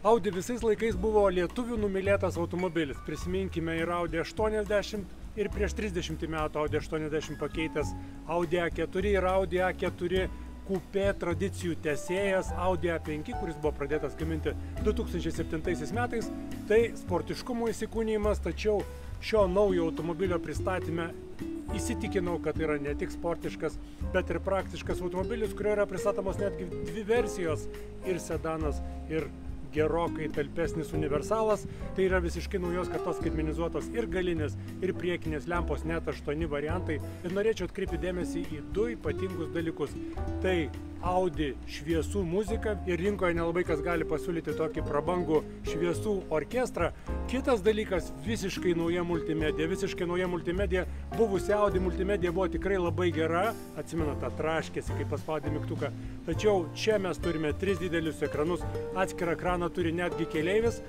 Audi visais laikais buvo lietuvių numylėtas automobilis. Prisiminkime ir Audi 80 ir prieš 30 metų Audi 80 pakeitęs Audi A4 ir Audi A4 kupė tradicijų tęsėjas Audi A5, kuris buvo pradėtas gaminti 2007 metais. Tai sportiškumo įsikūnijimas, tačiau šio naujo automobilio pristatyme įsitikinau, kad yra ne tik sportiškas, bet ir praktiškas automobilis, kurio yra pristatomos netgi dvi versijos – ir sedanas, ir gerokai talpesnis universalas. Tai yra visiškai naujos kartos skaitmenizuotos ir galinės, ir priekinės lempos, net 8 variantai. Ir norėčiau atkreipti dėmesį į du ypatingus dalykus. Tai Audi šviesų muzika ir rinkoje nelabai kas gali pasiūlyti tokį prabangų šviesų orkestrą. Kitas dalykas – visiškai nauja multimedija. Visiškai nauja multimedija. Buvusi Audi multimedija buvo tikrai labai gera. Atsimenate, traškėsi, kai paspaudė mygtuką. Tačiau čia mes turime 3 didelius ekranus. Atskirą ekraną turi netgi keleivis.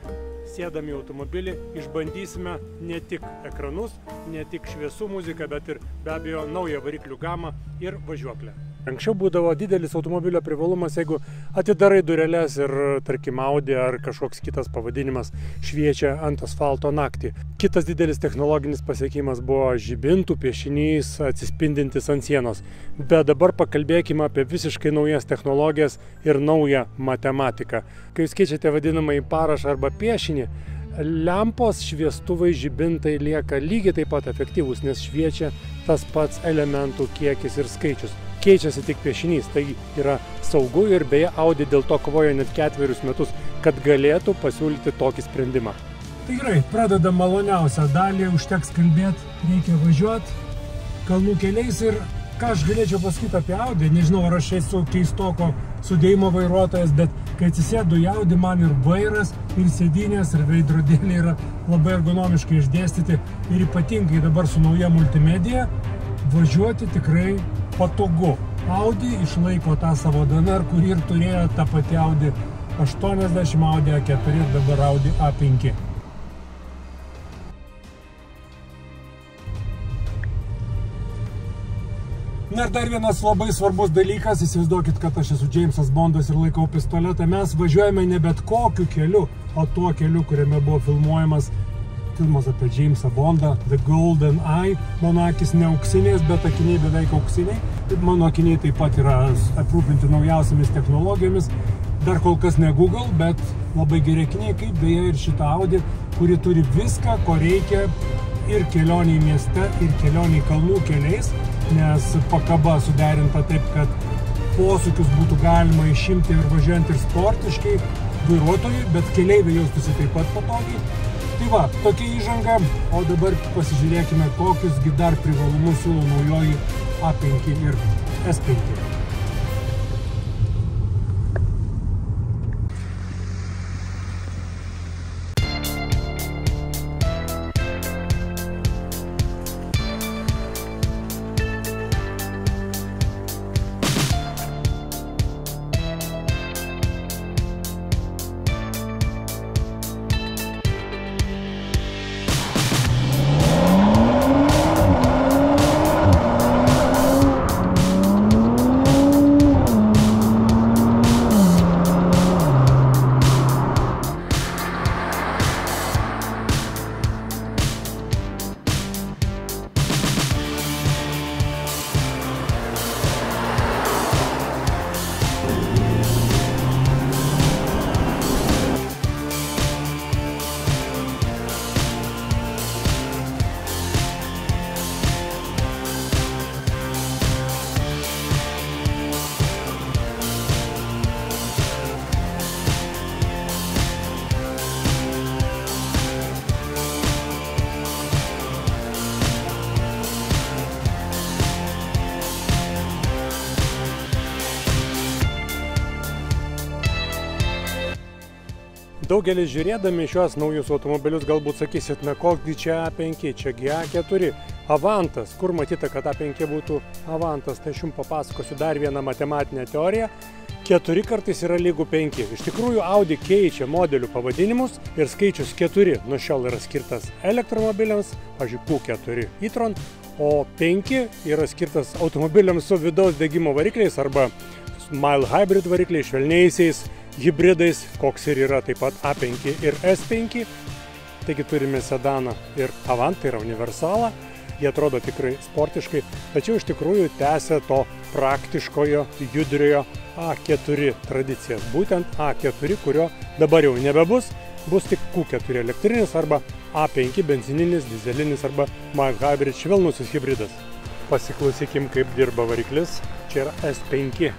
Sėdami į automobilį išbandysime ne tik ekranus, ne tik šviesų muziką, bet ir be abejo naują variklių gamą ir važiuoklę. Anksčiau būdavo didelis automobilio privalumas, jeigu atidarai dureles ir, tarkim, Audi ar kažkoks kitas pavadinimas šviečia ant asfalto naktį. Kitas didelis technologinis pasiekimas buvo žibintų piešinys atsispindintis ant sienos. Bet dabar pakalbėkime apie visiškai naujas technologijas ir naują matematiką. Kai jūs keičiate vadinamąjį parašą arba piešinį, lempos, šviestuvai, žibintai lieka lygiai taip pat efektyvūs, nes šviečia tas pats elementų kiekis ir skaičius. Keičiasi tik piešinys, tai yra saugu ir beje Audi dėl to kovojo net 4 metus, kad galėtų pasiūlyti tokį sprendimą. Tai gerai, pradedam maloniausią dalį, užteks kalbėti, reikia važiuoti kalnų keliais ir ką aš galėčiau pasakyti apie Audi, nežinau, ar aš esu keistoko sudėjimo vairuotojas, bet kai atsisėdu į Audi, man ir vairas, ir sėdynės, ir veidrodėliai yra labai ergonomiškai išdėstyti ir ypatingai dabar su nauja multimedija važiuoti tikrai patogu. Audi išlaiko tą savo DNR, kurį ir turėjo ta pati Audi 80, Audi A4 ir dabar Audi A5. Na ir dar vienas labai svarbus dalykas, įsivaizduokit, kad aš esu Jamesas Bondas ir laikau pistoletą. Mes važiuojame ne bet kokiu keliu, o tuo keliu, kuriame buvo filmuojamas filmas apie Jamesą Bondą, The Golden Eye. Mano akis ne auksinės, bet akiniai beveik auksiniai. Mano akiniai taip pat yra aprūpinti naujausiamis technologijomis. Dar kol kas ne Google, bet labai geri akiniai, kaip beje ir šitą Audi, kuri turi viską, ko reikia ir kelioniai mieste, ir kelioniai kalnų keliais, nes pakaba suderinta taip, kad posūkius būtų galima išimti ir važiuojant ir sportiškai vairuotojui, bet keleiviai jaustųsi taip pat patogiai. Tai va, tokia įžanga, o dabar pasižiūrėkime, kokius dar privalumus siūlo naujoji A5 ir S5. Daugelis žiūrėdami šios naujus automobilius galbūt sakysit, na koks čia A5, čiagi A4, Avantas. Kur matyta, kad A5 būtų Avantas, tai aš jums papasakosiu dar vieną matematinę teoriją. 4 kartais yra lygu 5. Iš tikrųjų, Audi keičia modelių pavadinimus ir skaičius 4 nuo šiol yra skirtas elektromobiliams, pavyzdžiui, Q4 e-tron, o 5 yra skirtas automobiliams su vidaus degimo varikliais arba mild hybrid varikliais, švelniaisiais hibridais, koks ir yra taip pat A5 ir S5. Taigi turime sedaną ir Avant, tai yra universalą. Jie atrodo tikrai sportiškai, tačiau iš tikrųjų tęsia to praktiškojo, judriojo A4 tradicijas. Būtent A4, kurio dabar jau nebebus, bus tik Q4 elektrinis arba A5 benzininis, dizelinis arba mild hybrid švelnusis hibridas. Pasiklausykim, kaip dirba variklis. Čia yra S5